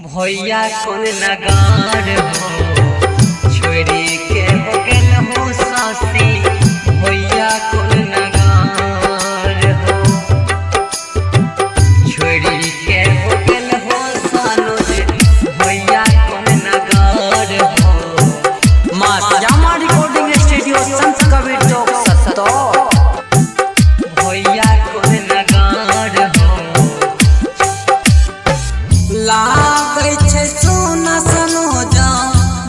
भैया कौन नगार हो छोड़ी के हो गेल हो सासी। भैया कौन नगार हो छोड़ी के हो गेल हो सानुज। भैया कौन नगार हो मां श्यामा रिकॉर्डिंग स्टूडियो संत कबीर चौक सत्तो। भैया कौन नगार हो लागै छै सोना सनोजा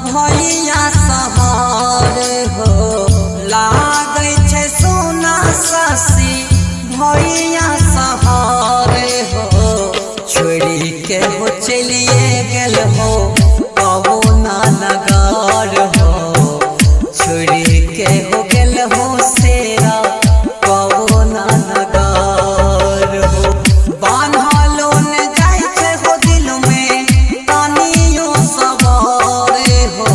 भैया सहारे हो। लागै छै सोना सासी भैया सहारे हो। छोड़ी के हो चलिए गेल हो कबो ना नगार हो। छोड़ी के हो गेल हो सेरा कबो ना नगार हो। बान्हलो ने जाय छै हो दिल में तानियो सवारे हो।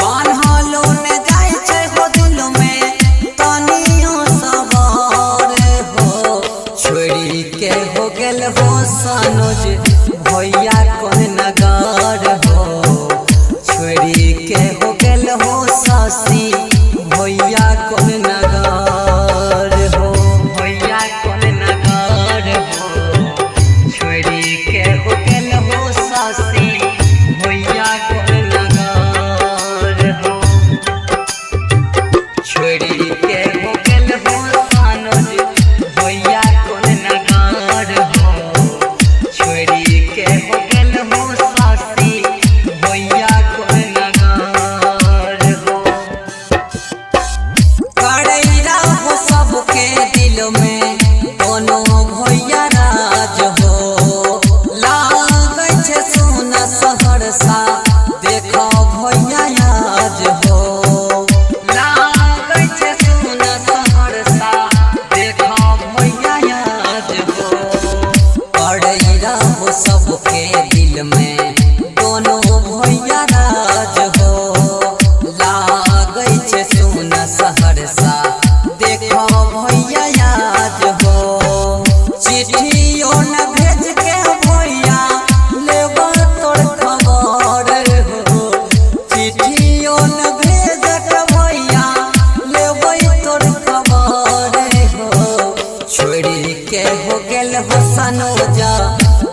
बान्हलो ने जाय छै हो दिल में तानियो सवारे हो। छोड़ी के हो गेल हो सानुज भैया कौन नगार हो। छोड़ी के हो गेल हो सासी भैया कौन नगार हो। भैया कौन नगार हो छोड़ी के हो गेल हो सासी। भैया कौन नगार हो छोड़ी के हो गेल हो सानुज। भैया कौन नगार हो छोड़ी के हो गेल हो सासी। भैया कौन नगार हो करैरा हो सबके दिल में कोनो भैया राज हो। लागै छै सोना सहरसा देखो भैया आज हो। लागै छै सोना सहरसा देखो भैया आज हो। करैरा हो सबके दिल में कोनो भैया राज हो। लागै छै सोना सहरसा देखो भैया आज हो। चिट्ठियों न भेज के भैया लेबो तोर खबर हो। चिट्ठियों न भेज के भैया लेबो तोर खबर हो। छोड़ी के हो गेल हो सनोजा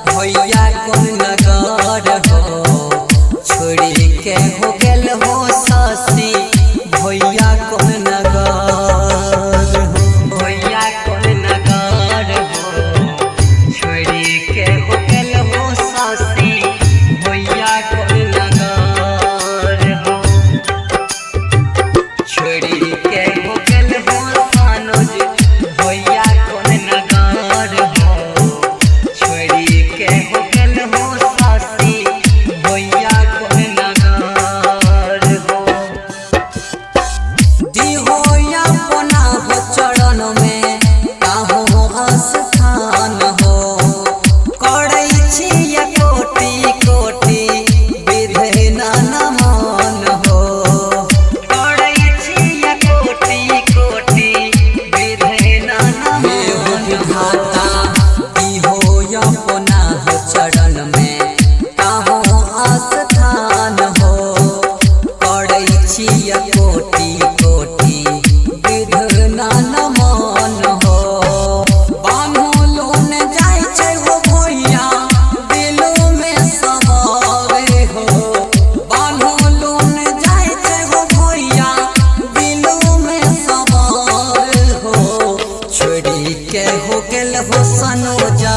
भैया कौन नगार हो। छोड़ी के हो गेल हो सासी भैया कौन नगार हो। भैया कौन नगार हो छोड़ी के हो गेल हो सासी। भैया कौन नगार हो छोड़ी के हो गेल हो सानुज। भैया कौन नगार हो छोड़ी के हो गेल हो सासी। भैया कौन नगार हो दिहो अपना हो चरण में काहो आस्थान हो। करै छियै कोटि कोटि विधि ना नमन हो। करै छियै कोटि कोटि विधि ना नमन हो। दिहो अपना हो चरण में काहो आस्थान हो। करै छियै कोटि कोटि विधि ना नमन हो। बान्हलो ने जाय छै हो भैया दिलो में सवारे हो। बान्हलो ने जाय छै हो भैया दिलो में सवारे हो। छोड़ी के हो गेल हो सनोजा